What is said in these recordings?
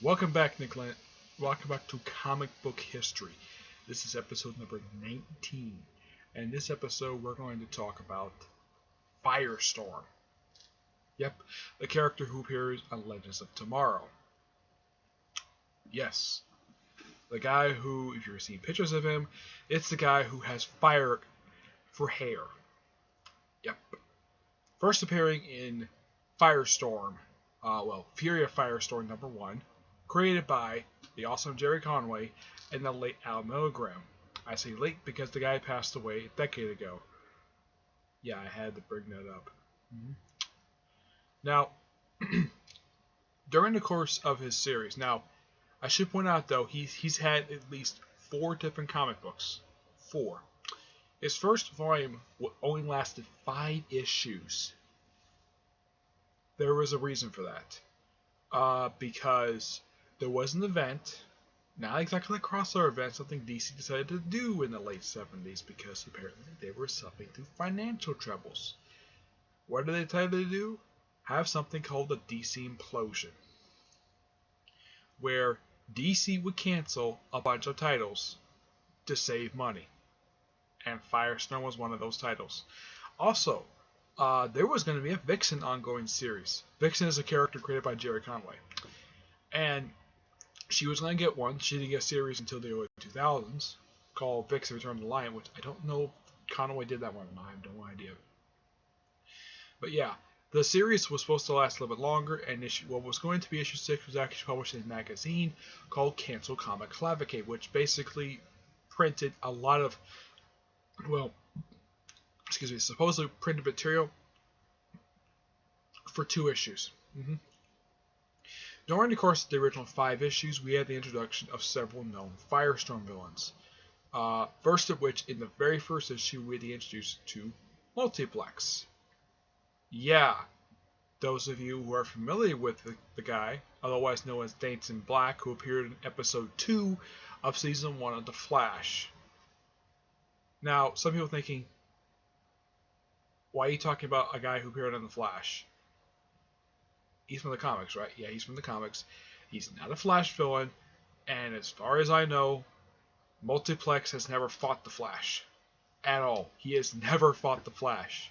Welcome back, Nick. Welcome back to Comic Book History. This is episode number 19. And in this episode, we're going to talk about Firestorm. Yep, the character who appears on Legends of Tomorrow. Yes, the guy who, if you've seen pictures of him, it's the guy who has fire for hair. Yep. First appearing in Firestorm, Fury of Firestorm number 1, created by the awesome Jerry Conway and the late Al Milgram. I say late because the guy passed away a decade ago. Yeah, I had to bring that up. Now, during the course of his series, now, I should point out though, he's had at least 4 different comic books. 4. His first volume only lasted 5 issues. There was a reason for that. Because there was an event, not exactly a crossover event, something DC decided to do in the late 70s because apparently they were suffering through financial troubles. What did they decide to do? Have something called a DC implosion, where DC would cancel a bunch of titles to save money. And Firestorm was one of those titles. Also, there was going to be a Vixen ongoing series. Vixen is a character created by Jerry Conway. And she was going to get one. She didn't get a series until the early 2000s called Vixen Return to the Lion, which I don't know if Conway did that one or not. I have no idea. But yeah, the series was supposed to last a little bit longer, and what was going to be issue 6 was actually published in a magazine called Cancel Comic Clavicate, which basically printed a lot of, supposedly printed material for 2 issues. During the course of the original 5 issues, we had the introduction of several known Firestorm villains. First of which, in the very first issue, we were introduced to Multiplex. Yeah, those of you who are familiar with the guy, otherwise known as Danson Black, who appeared in episode 2 of season 1 of The Flash. Now, some people are thinking, why are you talking about a guy who appeared on The Flash? He's from the comics, right? Yeah, he's from the comics. He's not a Flash villain, and as far as I know, Multiplex has never fought the Flash. At all. He has never fought the Flash.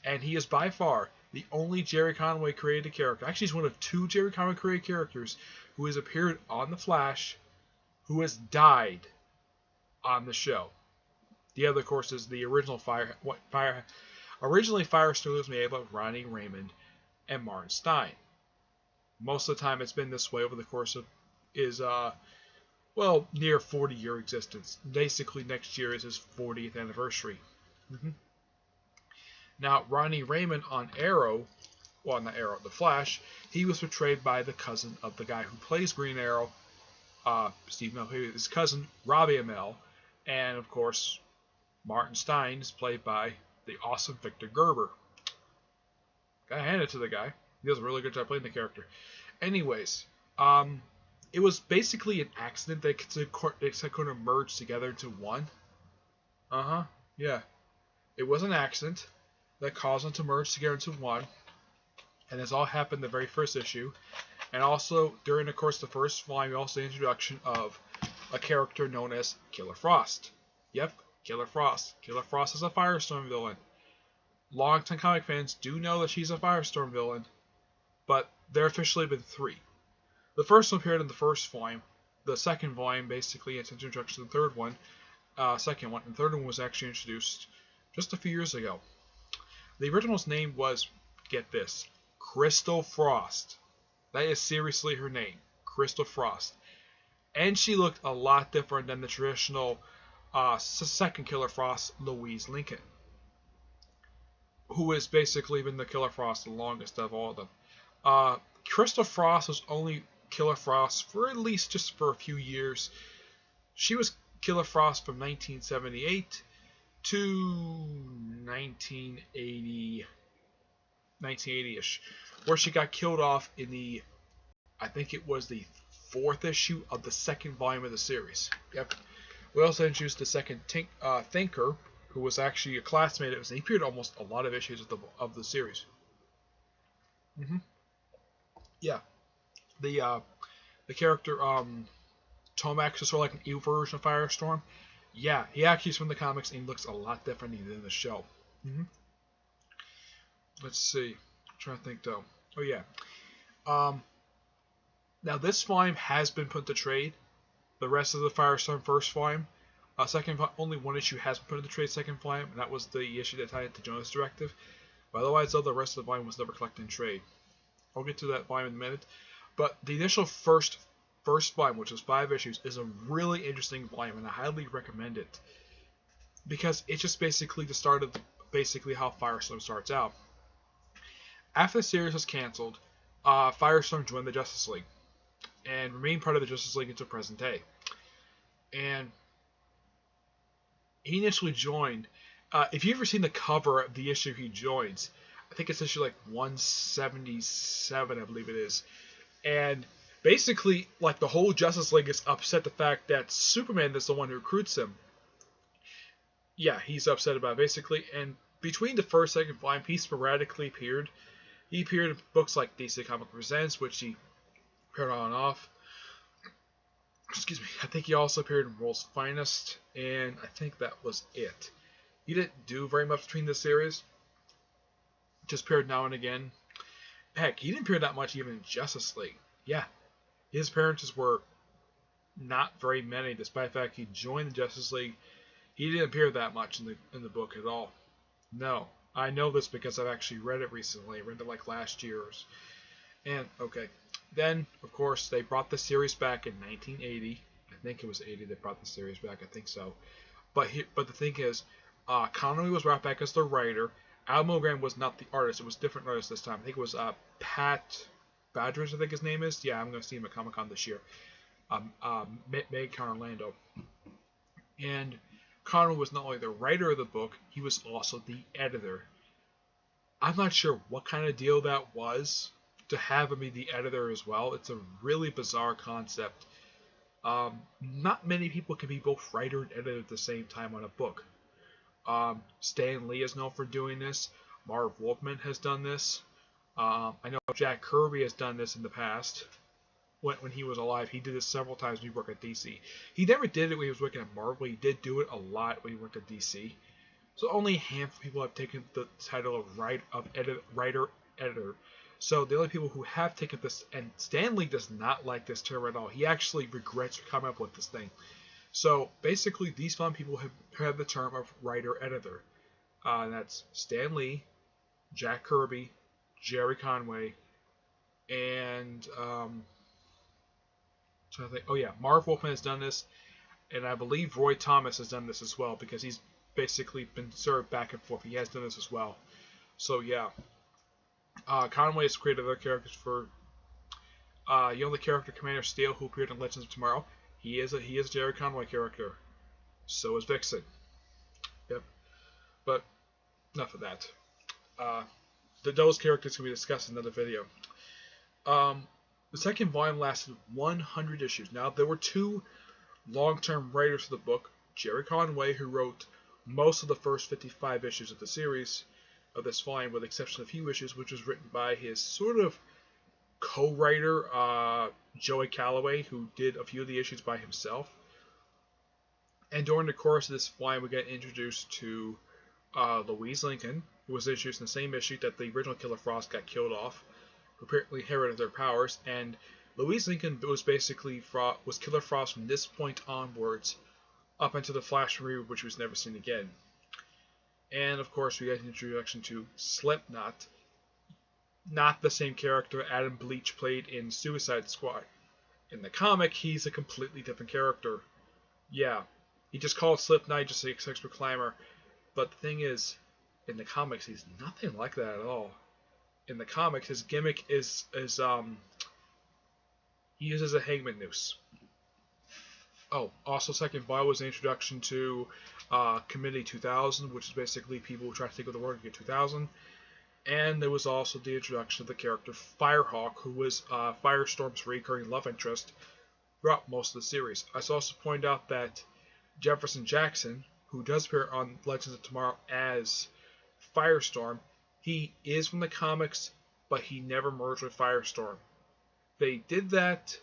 And he is by far the only Jerry Conway created character. Actually, he's one of 2 Jerry Conway created characters who has appeared on the Flash, who has died on the show. The other, of course, is the original Originally, Firestorm was made up of Ronnie Raymond and Martin Stein. Most of the time, it's been this way over the course of near 40-year existence. Basically, next year is his 40th anniversary. Now, Ronnie Raymond on Arrow, The Flash, he was portrayed by the cousin of the guy who plays Green Arrow, Steve Amell, his cousin, Robbie Amell, and of course, Martin Stein is played by the awesome Victor Gerber. Gotta hand it to the guy. He does a really good job playing the character. Anyways, it was basically an accident that they could have merged together into one. Yeah. It was an accident that caused them to merge together into one. And this all happened in the very first issue. And also, during the course of the first volume, we also had the introduction of a character known as Killer Frost. Yep, Killer Frost. Killer Frost is a Firestorm villain. Longtime comic fans do know that she's a Firestorm villain, but there have officially been 3. The first one appeared in the first volume. The second volume, basically, it's an introduction to the third one. Second one. And the third one was actually introduced just a few years ago. The original's name was, get this, Crystal Frost. That is seriously her name, Crystal Frost. And she looked a lot different than the traditional second Killer Frost, Louise Lincoln, who has basically been the Killer Frost the longest of all of them. Crystal Frost was only Killer Frost for at least just for a few years. She was Killer Frost from 1978 to 1980-ish, where she got killed off in I think it was the 4th issue of the second volume of the series. Yep. We also introduced the second Thinker, who was actually a classmate. He appeared almost a lot of issues of the series. Yeah. The the character Tomax is sort of like an evil version of Firestorm. Yeah, he actually is from the comics and he looks a lot different than in the show. Mm-hmm. Let's see. I'm trying to think though. Oh yeah. Now this volume has been put to trade. The rest of the Firestorm first volume. Only one issue has been put into trade second volume, and that was the issue that tied into Jonas' directive. But otherwise, though, the rest of the volume was never collected in trade. I'll get to that volume in a minute. But the initial first volume, which was 5 issues, is a really interesting volume, and I highly recommend it. Because it just basically the start of basically how Firestorm starts out. After the series was canceled, Firestorm joined the Justice League and remained part of the Justice League until present day. And he initially joined. If you've ever seen the cover of the issue he joins, I think it's issue like 177, I believe it is. And basically, like the whole Justice League is upset the fact that Superman is the one who recruits him. Yeah, he's upset about it, basically. And between the first and second volume, he sporadically appeared. He appeared in books like DC Comic Presents, which he appeared on and off. Excuse me. I think he also appeared in World's Finest, and I think that was it. He didn't do very much between the series. Just appeared now and again. Heck, he didn't appear that much even in Justice League. Yeah, his appearances were not very many, despite the fact he joined the Justice League. He didn't appear that much in the book at all. No, I know this because I've actually read it recently. I read it like last year. And okay, then of course they brought the series back in 1980. I think it was 80 they brought the series back. I think so. But the thing is, Conway was brought back as the writer. Al Milgram was not the artist. It was a different artist this time. I think it was Pat Badgers, I think his name is. Yeah, I'm going to see him at Comic-Con this year. Meg Orlando. And Conway was not only the writer of the book, he was also the editor. I'm not sure what kind of deal that was to have him be the editor as well. It's a really bizarre concept. Not many people can be both writer and editor at the same time on a book. Stan Lee is known for doing this. Marv Wolfman has done this. I know Jack Kirby has done this in the past. When he was alive, he did this several times when he worked at DC. He never did it when he was working at Marvel. He did do it a lot when he worked at DC. So only a handful of people have taken the title of writer-editor. So the only people who have taken this, and Stan Lee does not like this term at all. He actually regrets coming up with this thing. So basically, these 5 people have the term of writer-editor. That's Stan Lee, Jack Kirby, Jerry Conway, and so I think, oh yeah, Marv Wolfman has done this, and I believe Roy Thomas has done this as well because he's basically been served back and forth. He has done this as well. So yeah, Conway has created other characters for the character Commander Steel, who appeared in Legends of Tomorrow. He is a Jerry Conway character. So is Vixen. Yep. But enough of that. Those characters can be discussed in another video. The second volume lasted 100 issues. Now, there were 2 long-term writers for the book. Jerry Conway, who wrote most of the first 55 issues of the series, of this volume, with the exception of a few issues, which was written by his sort of co-writer, Joey Calloway, who did a few of the issues by himself. And during the course of this volume, we get introduced to Louise Lincoln, who was introduced in the same issue that the original Killer Frost got killed off, who apparently inherited their powers. And Louise Lincoln was basically Killer Frost from this point onwards, up until the Flash reboot, which was never seen again. And of course, we get an introduction to Slipknot, not the same character Adam Bleach played in Suicide Squad. In the comic, he's a completely different character. Yeah, he just called Slipknot just a expert climber. But the thing is, in the comics, he's nothing like that at all. In the comics, his gimmick is he uses a hangman noose. Oh, also second volume was an introduction to Committee 2000, which is basically people who try to take over the world and get 2000. And there was also the introduction of the character Firehawk, who was Firestorm's recurring love interest throughout most of the series. I should also point out that Jefferson Jackson, who does appear on Legends of Tomorrow as Firestorm, he is from the comics, but he never merged with Firestorm. They did that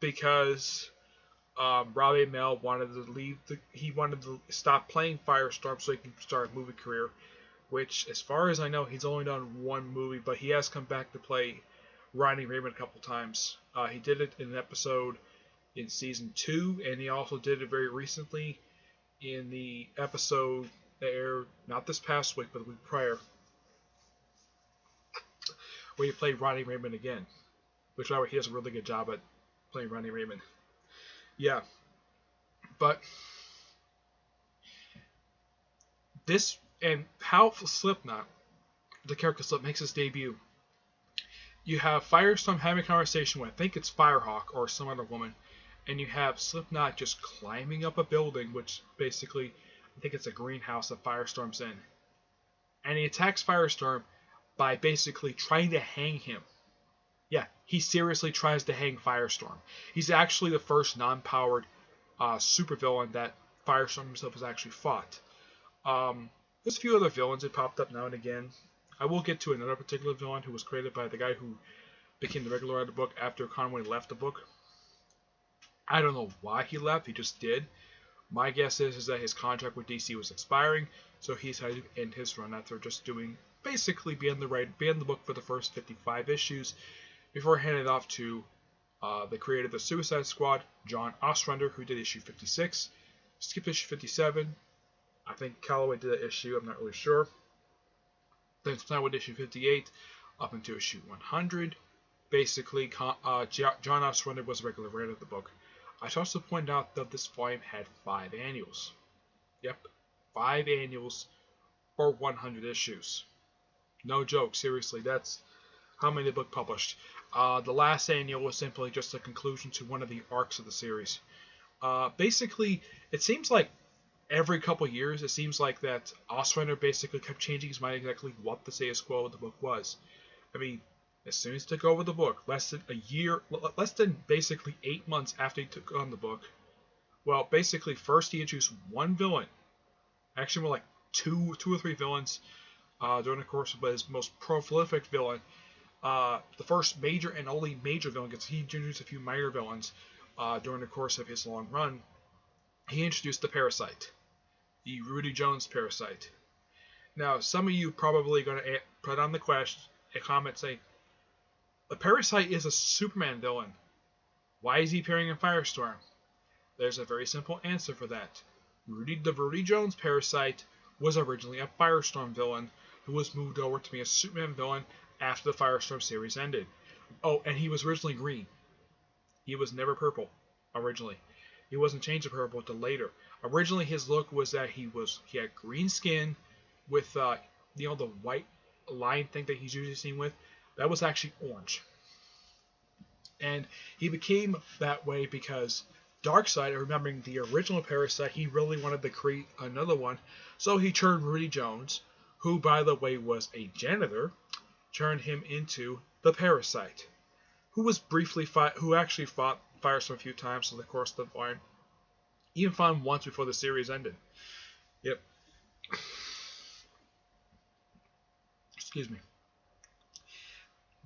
because Robbie Amell wanted to leave. He wanted to stop playing Firestorm so he can start a movie career. Which, as far as I know, he's only done one movie, but he has come back to play Ronnie Raymond a couple times. He did it in an episode in season 2, and he also did it very recently in the episode that aired not this past week, but the week prior, where he played Ronnie Raymond again. Which, by the way, he does a really good job at playing Ronnie Raymond. Yeah, but this and how Slipknot, the character Slip, makes his debut. You have Firestorm having a conversation with, I think it's Firehawk or some other woman, and you have Slipknot just climbing up a building, which basically, I think it's a greenhouse that Firestorm's in. And he attacks Firestorm by basically trying to hang him. Yeah, he seriously tries to hang Firestorm. He's actually the first non-powered supervillain that Firestorm himself has actually fought. There's a few other villains that popped up now and again. I will get to another particular villain who was created by the guy who became the regular of the book after Conway left the book. I don't know why he left, he just did. My guess is that his contract with DC was expiring, so he decided to end his run after just doing, basically being the book for the first 55 issues, before handing it off to the creator of the Suicide Squad, John Ostrander, who did issue 56, skipped issue 57, I think Calloway did that issue, I'm not really sure. Then started with issue 58 up into issue 100. Basically, John Ostrander was a regular writer of the book. I should also point out that this volume had 5 annuals. Yep, 5 annuals for 100 issues. No joke, seriously, that's how many the book published. The last annual was simply just a conclusion to one of the arcs of the series. Basically, it seems like every couple years, it seems like that Ostrander basically kept changing his mind exactly what the status quo of the book was. I mean, as soon as he took over the book, less than basically 8 months after he took on the book, well, basically first he introduced one villain, actually more like two or three villains during the course of his most prolific villain. The first major and only major villain, because he introduced a few minor villains during the course of his long run. He introduced the Parasite, the Rudy Jones Parasite. Now, some of you probably going to put on the question, a comment saying, the Parasite is a Superman villain. Why is he appearing in Firestorm? There's a very simple answer for that. The Rudy Jones Parasite was originally a Firestorm villain who was moved over to be a Superman villain after the Firestorm series ended. Oh, and he was originally green. He was never purple, originally. He wasn't changed to purple until later. Originally, his look was that he had green skin with the white line thing that he's usually seen with. That was actually orange. And he became that way because Darkseid, remembering the original Parasite, he really wanted to create another one. So he turned Rudy Jones, who by the way was a janitor, turned him into the Parasite, who actually fought Firestorm a few times in the course of the volume. Even fought him once before the series ended. Yep. Excuse me.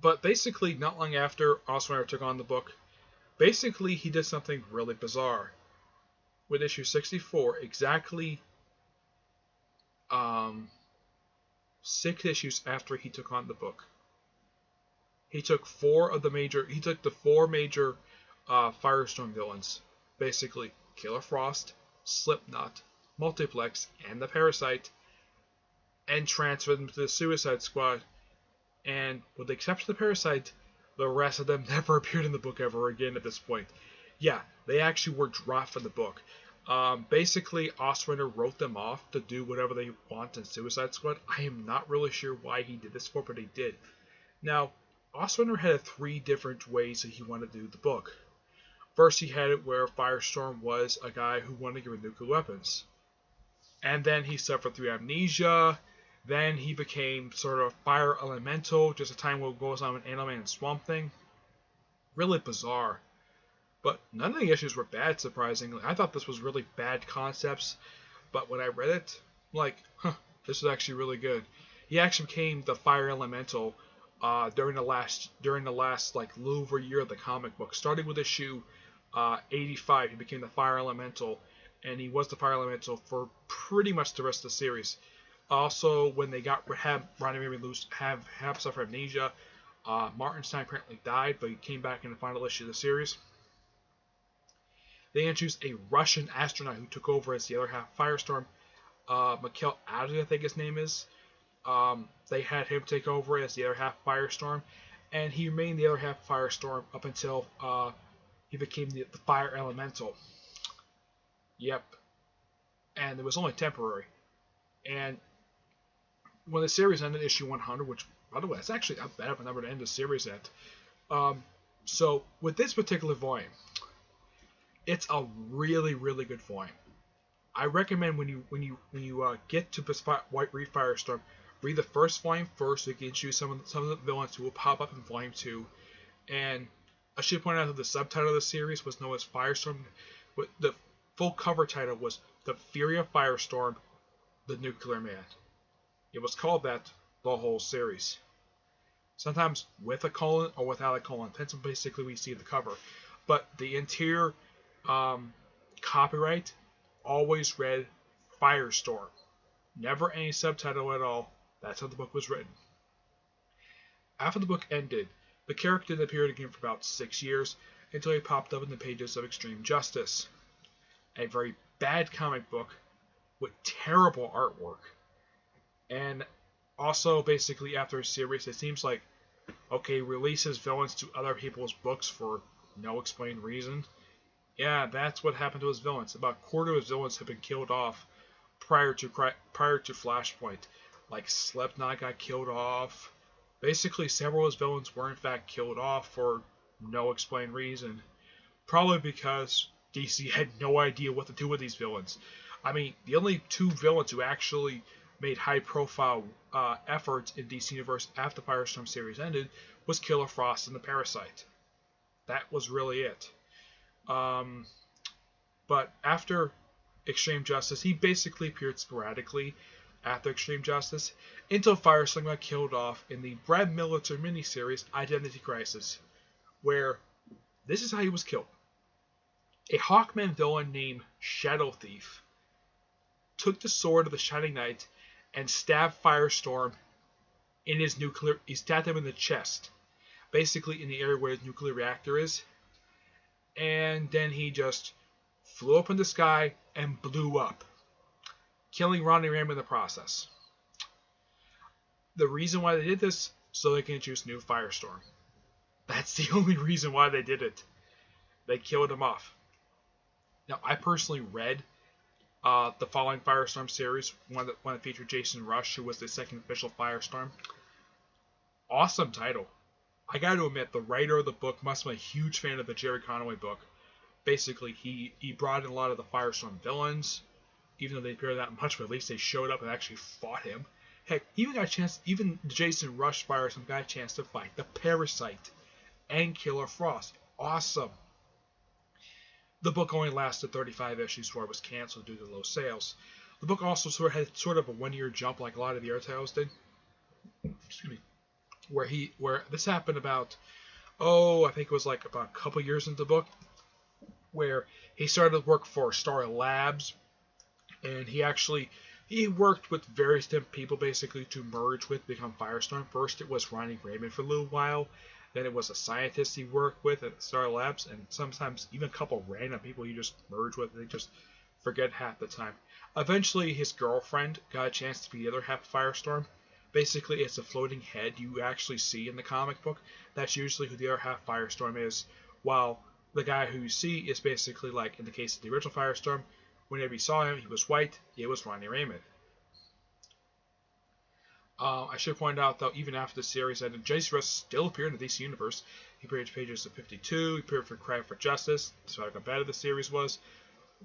But basically, not long after Ostrander took on the book, basically he did something really bizarre. With issue 64, exactly 6 issues after he took on the book, he took the 4 major Firestorm villains, basically Killer Frost, Slipknot, Multiplex, and the Parasite, and transferred them to the Suicide Squad. And with the exception of the Parasite, the rest of them never appeared in the book ever again at this point. Yeah, they actually were dropped from the book. Basically, Ostrander wrote them off to do whatever they want in Suicide Squad. I am not really sure why he did this for, but he did. Now, Ostrander had 3 different ways that he wanted to do the book. First, he had it where Firestorm was a guy who wanted to get rid of nuclear weapons. And then he suffered through amnesia. Then he became sort of fire elemental, just a time where it goes on with Animal Man and Swamp Thing. Really bizarre. But none of the issues were bad, surprisingly. I thought this was really bad concepts, but when I read it, I'm like, this is actually really good. He actually became the fire elemental during the last like little over a year of the comic book, starting with issue 85, he became the Fire Elemental, and he was the Fire Elemental for pretty much the rest of the series. Also, when they had Ronnie Raymond have suffer amnesia, Martinstein apparently died, but he came back in the final issue of the series. They introduced a Russian astronaut who took over as the other half Firestorm. Mikhail Adler, I think his name is. They had him take over as the other half Firestorm, and he remained the other half Firestorm up until he became the Fire Elemental. Yep. And it was only temporary. And when the series ended, issue 100, which, by the way, that's actually not bad of a number to end the series at. So, with this particular volume, it's a really, really good volume. I recommend when you get to read Firestorm, read the first volume first, so you can introduce some of the villains who will pop up in volume 2. And I should point out that the subtitle of the series was known as Firestorm. The full cover title was The Fury of Firestorm, the Nuclear Man. It was called that the whole series. Sometimes with a colon or without a colon. Depends on basically we see the cover. But the interior copyright always read Firestorm. Never any subtitle at all. That's how the book was written. After the book ended, the character didn't appear again for about 6 years until he popped up in the pages of Extreme Justice. A very bad comic book with terrible artwork. And also, basically, after a series, it seems like, okay, releases villains to other people's books for no explained reason. Yeah, that's what happened to his villains. About a quarter of his villains have been killed off prior to Flashpoint. Like Slipknot got killed off. Basically, several of his villains were in fact killed off for no explained reason. Probably because DC had no idea what to do with these villains. I mean, the only two villains who actually made high-profile efforts in DC Universe after the Firestorm series ended was Killer Frost and the Parasite. That was really it. But after Extreme Justice, he basically appeared sporadically after Extreme Justice until Firestorm got killed off in the Brad Militer miniseries Identity Crisis, where this is how he was killed. A Hawkman villain named Shadow Thief took the sword of the Shining Knight and stabbed Firestorm in his nuclear. He stabbed him in the chest, basically in the area where his nuclear reactor is. And then he just flew up in the sky and blew up, killing Ronnie Ram in the process. The reason why they did this, so they can introduce new Firestorm. That's the only reason why they did it. They killed him off. Now, I personally read the following Firestorm series, one that featured Jason Rush, who was the second official Firestorm. Awesome title. I got to admit, the writer of the book must have been a huge fan of the Jerry Conway book. Basically, he brought in a lot of the Firestorm villains, even though they appeared that much, but at least they showed up and actually fought him. Heck, even Jason Rush Firestorm got a chance to fight the Parasite and Killer Frost. Awesome. The book only lasted 35 issues before it was canceled due to low sales. The book also had sort of a one-year jump like a lot of the other titles did. Excuse me. Where this happened about, I think it was like about a couple years into the book, where he started to work for Star Labs, and he worked with various different people basically to merge with, become Firestorm. First it was Ronnie Raymond for a little while, then it was a scientist he worked with at Star Labs, and sometimes even a couple random people you just merge with, and they just forget half the time. Eventually his girlfriend got a chance to be the other half of Firestorm. Basically, it's a floating head you actually see in the comic book. That's usually who the other half Firestorm is, while the guy who you see is basically, like in the case of the original Firestorm, whenever you saw him, he was white, it was Ronnie Raymond. I should point out, though, even after the series ended, Jason Rush still appeared in the DC Universe. He appeared in pages of 52, he appeared for Cry for Justice, despite how bad the series was.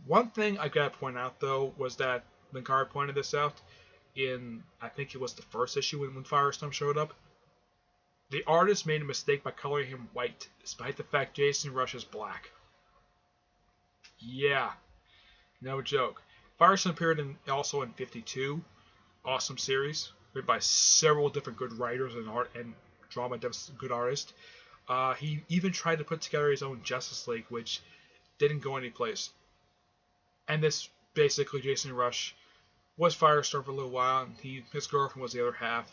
One thing I gotta point out, though, was that Linkard pointed this out, I think it was the first issue when Firestorm showed up. The artist made a mistake by coloring him white, despite the fact Jason Rush is black. Yeah, no joke. Firestorm appeared also in 52, awesome series, written by several different good writers and drama good artists. He even tried to put together his own Justice League, which didn't go anyplace. And this basically, Jason Rush was Firestorm for a little while, and his girlfriend was the other half,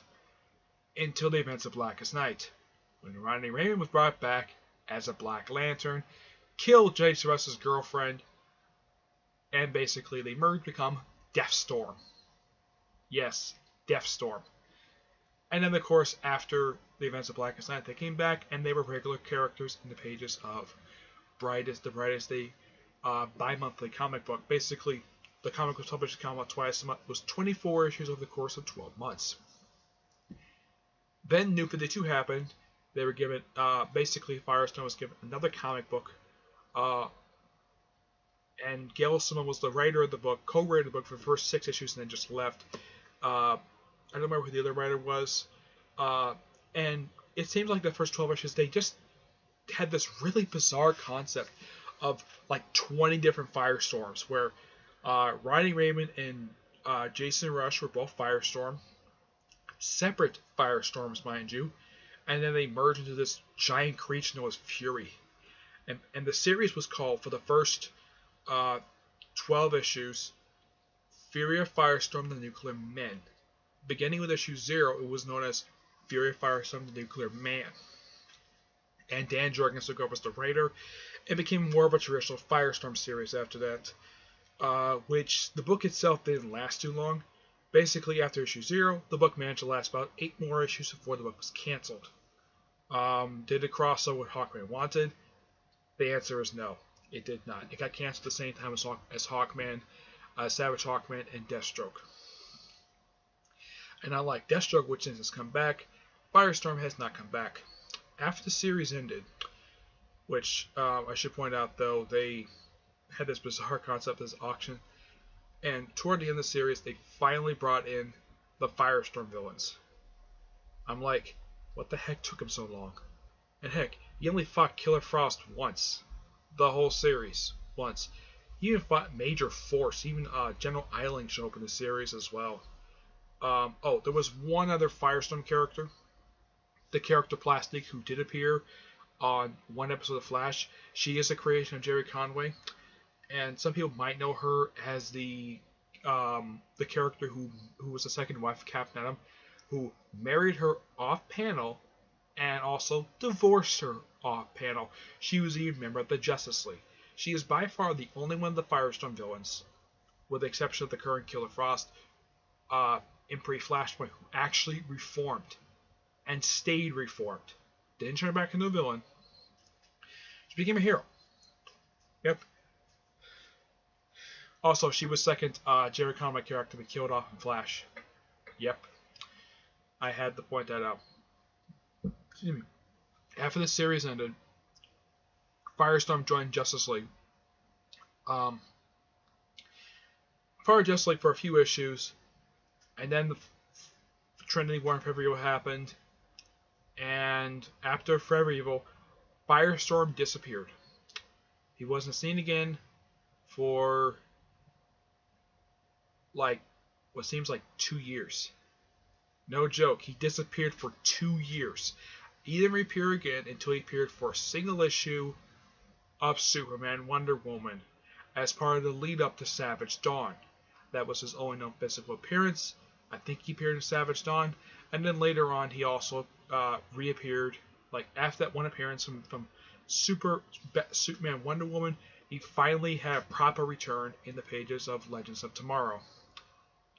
until the events of Blackest Night, when Ronnie Raymond was brought back as a Black Lantern, killed Jason Rush's girlfriend, and basically they merged to become Deathstorm. Yes, Deathstorm. And then, of course, after the events of Blackest Night, they came back, and they were regular characters in the pages of the Brightest Day bi-monthly comic book. Basically, the comic was published twice a month. It was 24 issues over the course of 12 months. Then New 52 happened. They were given, basically, Firestorm was given another comic book. And Gail Simone was the writer of the book, co-writer of the book for the first 6 issues, and then just left. I don't remember who the other writer was. And it seems like the first 12 issues, they just had this really bizarre concept of like 20 different Firestorms, where Ronnie Raymond and Jason Rush were both Firestorm. Separate Firestorms, mind you. And then they merged into this giant creature known as Fury. And the series was called, for the first 12 issues, Fury of Firestorm, the Nuclear Men. Beginning with issue 0, it was known as Fury of Firestorm, the Nuclear Man. And Dan Jorgens took over as the writer. It became more of a traditional Firestorm series after that, which the book itself didn't last too long. Basically, after issue 0, the book managed to last about 8 more issues before the book was canceled. Did it cross over with Hawkman Wanted? The answer is no, it did not. It got canceled at the same time as Hawkman, Savage Hawkman, and Deathstroke. And unlike Deathstroke, which has come back, Firestorm has not come back. After the series ended, which I should point out, though, they had this bizarre concept as auction, and toward the end of the series, they finally brought in the Firestorm villains. I'm like, what the heck took him so long? And heck, he only fought Killer Frost once. The whole series. Once. He even fought Major Force. Even General Eiling showed up in the series as well. There was one other Firestorm character. The character Plastic, who did appear on one episode of Flash. She is a creation of Jerry Conway. And some people might know her as the character who was the second wife of Captain Atom, who married her off-panel and also divorced her off-panel. She was even a member of the Justice League. She is by far the only one of the Firestorm villains, with the exception of the current Killer Frost, in pre-Flashpoint, who actually reformed and stayed reformed. Didn't turn back into a villain. She became a hero. Yep. Also, she was second Jerry Conway character to be killed off in Flash. Yep. I had to point that out. Excuse me. After the series ended, Firestorm joined Justice League. Part of Justice League for a few issues, and then the Trinity War and Forever Evil happened, and after Forever Evil, Firestorm disappeared. He wasn't seen again for like what seems like 2 years. No joke, he disappeared for 2 years. He didn't reappear again until he appeared for a single issue of Superman Wonder Woman as part of the lead up to Savage Dawn. That was his only known physical appearance. I think he appeared in Savage Dawn, and then later on he also reappeared. Like after that one appearance from Superman Wonder Woman, he finally had a proper return in the pages of Legends of Tomorrow,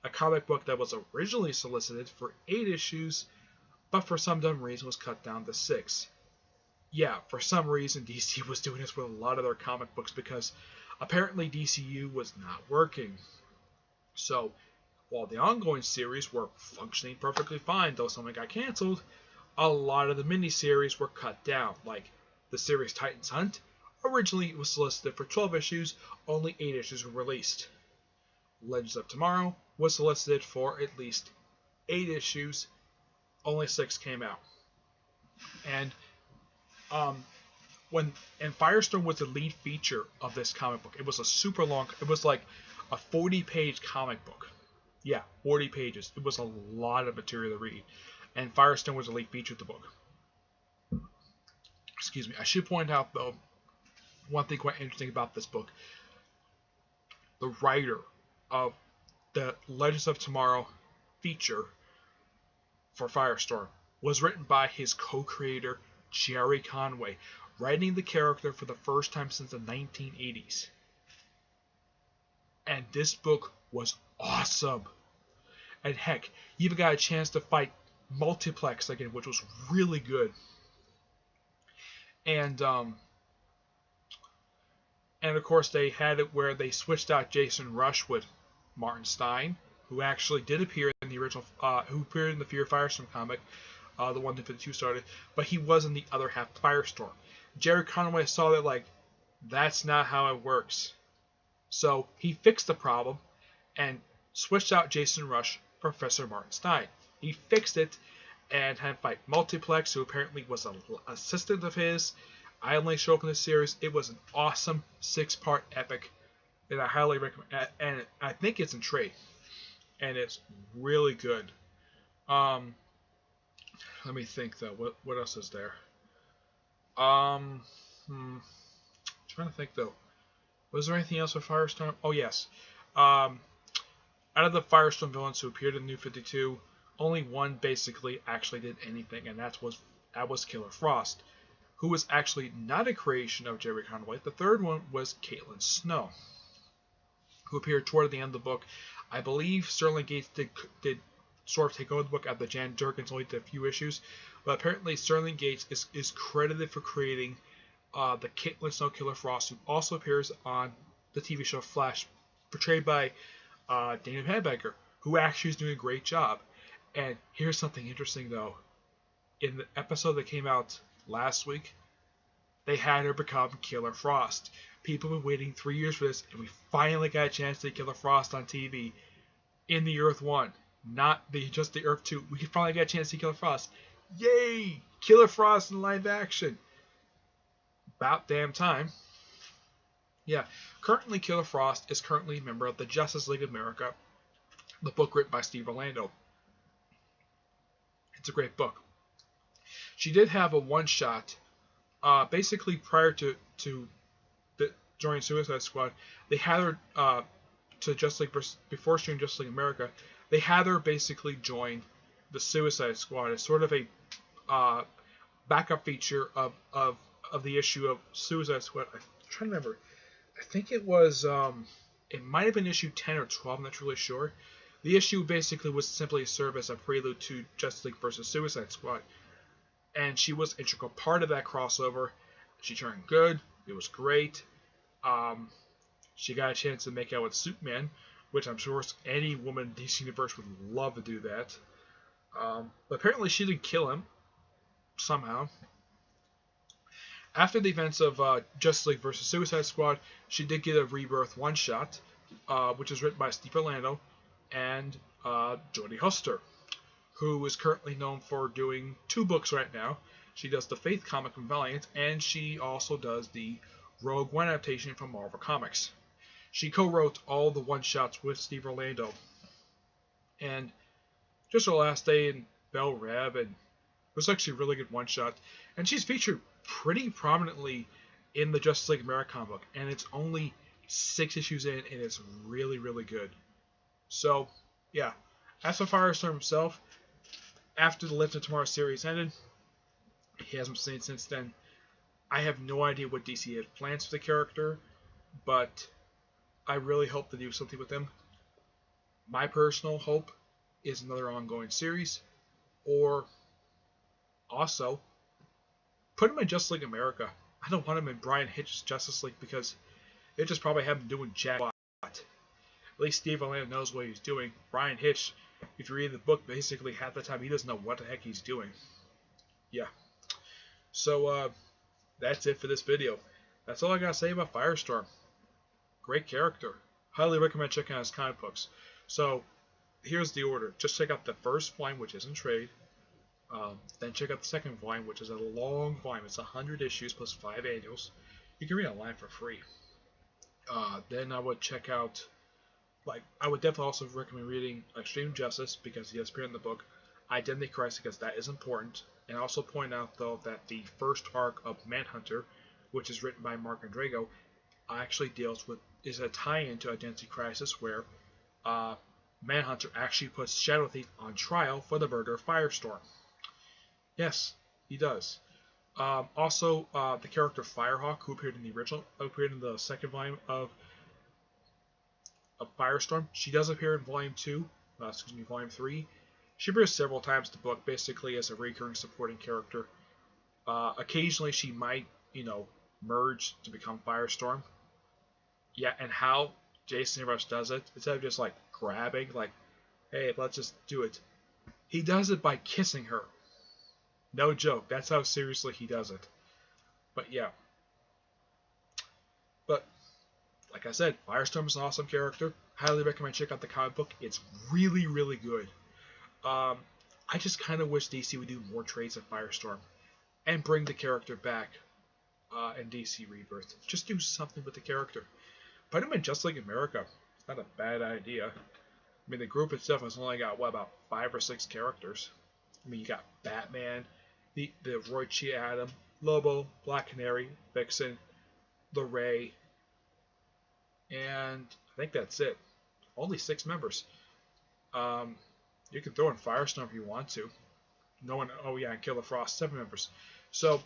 a comic book that was originally solicited for 8 issues, but for some dumb reason was cut down to 6. Yeah, for some reason DC was doing this with a lot of their comic books because apparently DCU was not working. So, while the ongoing series were functioning perfectly fine, though something got canceled, a lot of the miniseries were cut down. Like the series Titans Hunt, originally it was solicited for 12 issues, only 8 issues were released. Legends of Tomorrow was solicited for at least 8 issues, only 6 came out. And Firestorm was the lead feature of this comic book. It was a super long, it was like a 40-page comic book. Yeah, 40 pages. It was a lot of material to read. And Firestorm was the lead feature of the book. Excuse me. I should point out, though, one thing quite interesting about this book, the writer of the Legends of Tomorrow feature for Firestorm was written by his co-creator, Jerry Conway, writing the character for the first time since the 1980s. And this book was awesome. And heck, you even got a chance to fight Multiplex again, which was really good. And of course they had it where they switched out Jason Rush with Martin Stein, who actually did appear in the original, who appeared in the Fear Firestorm comic, the one that 52 started, but he was in the other half of Firestorm. Jerry Conway saw that, like, that's not how it works. So he fixed the problem and switched out Jason Rush for Professor Martin Stein. He fixed it and had him fight Multiplex, who apparently was an assistant of his. I only show up in this series. It was an awesome 6-part epic that I highly recommend, and I think it's in trade, and it's really good. Let me think though. What else is there? Trying to think though. Was there anything else with Firestorm? Oh yes. Out of the Firestorm villains who appeared in New 52, only one basically actually did anything, and that was Killer Frost, who was actually not a creation of Jerry Conway. The third one was Caitlin Snow, who appeared toward the end of the book. I believe Sterling Gates did sort of take over the book after Jan Durkins only did a few issues, but apparently Sterling Gates is credited for creating the Caitlin Snow Killer Frost, who also appears on the TV show Flash, portrayed by Dana Padbaker, who actually is doing a great job. And here's something interesting though. In the episode that came out last week, they had her become Killer Frost. People have been waiting 3 years for this, and we finally got a chance to see Killer Frost on TV in the Earth 1, not just the Earth 2. We finally got a chance to see Killer Frost. Yay! Killer Frost in live action. About damn time. Yeah, currently Killer Frost is currently a member of the Justice League of America, the book written by Steve Orlando. It's a great book. She did have a one-shot, basically prior to joining Suicide Squad. They had her to Justice League before she joined Justice League America. They had her basically join the Suicide Squad as sort of a backup feature of the issue of Suicide Squad. I'm trying to remember. I think it was it might have been issue 10 or 12. I'm not really sure. The issue basically was simply serve as a prelude to Justice League versus Suicide Squad, and she was an integral part of that crossover. She turned good. It was great. She got a chance to make out with Superman, which I'm sure any woman in DC Universe would love to do that. But apparently she didn't kill him somehow. After the events of Justice League vs. Suicide Squad, she did get a Rebirth one-shot, which is written by Steve Orlando and Jodie Huster, who is currently known for doing 2 books right now. She does the Faith comic from Valiant, and she also does the Rogue One adaptation from Marvel Comics. She co-wrote all the one-shots with Steve Orlando. And just her last day in Belle Reve, and it was actually a really good one-shot. And she's featured pretty prominently in the Justice League America comic book, and it's only 6 issues in, and it's really, really good. So, yeah. As for Firestorm himself, after the Legends of Tomorrow series ended, he hasn't been seen since then. I have no idea what DC had plans for the character, but I really hope to do something with him. My personal hope is another ongoing series, or also put him in Justice League America. I don't want him in Brian Hitch's Justice League because it just probably have him doing jack lot. At least Steve Orlando knows what he's doing. Brian Hitch, if you read the book, basically half the time he doesn't know what the heck he's doing. Yeah. So, that's it for this video. That's all I gotta say about Firestorm. Great character. Highly recommend checking out his comic books. So, here's the order. Just check out the first volume, which is in trade. Then check out the second volume, which is a long volume. It's 100 issues plus 5 annuals. You can read it online for free. Then I would check out, I would definitely also recommend reading Extreme Justice because he has appeared in the book. Identity Crisis because that is important. And also point out, though, that the first arc of Manhunter, which is written by Mark Andrego, actually is a tie-in to Identity Crisis, where Manhunter actually puts Shadow Thief on trial for the murder of Firestorm. Yes, he does. Also, the character Firehawk, who appeared in the original, appeared in the second volume of Firestorm. She does appear in Volume 2, Volume 3. She appears several times in the book, basically as a recurring supporting character. Occasionally, she might, merge to become Firestorm. Yeah, and how Jason Rush does it, instead of just like grabbing, like, hey, let's just do it, he does it by kissing her. No joke, that's how seriously he does it. But yeah. But, like I said, Firestorm is an awesome character. Highly recommend check out the comic book. It's really, really good. I just kind of wish DC would do more trades of Firestorm and bring the character back in DC Rebirth. Just do something with the character. Put him in Just Like America. It's not a bad idea. I mean, the group itself has only got, about 5 or 6 characters. I mean, you got Batman, the Roy Chia Adam, Lobo, Black Canary, Vixen, the Ray, and I think that's it. Only 6 members. You can throw in Firestorm if you want to. No one. Oh yeah, and Killer Frost, 7 members. So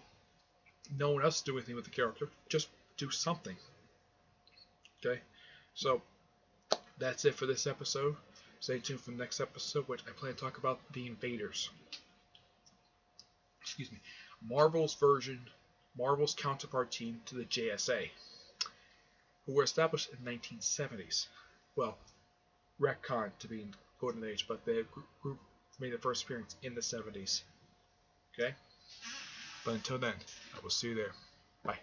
no one else do anything with the character. Just do something. Okay. So that's it for this episode. Stay tuned for the next episode, which I plan to talk about the Invaders. Excuse me. Marvel's counterpart team to the JSA, who were established in the 1970s. Well, retcon to be in Golden Age, but the group made their first appearance in the 70s. Okay? But until then, I will see you there. Bye.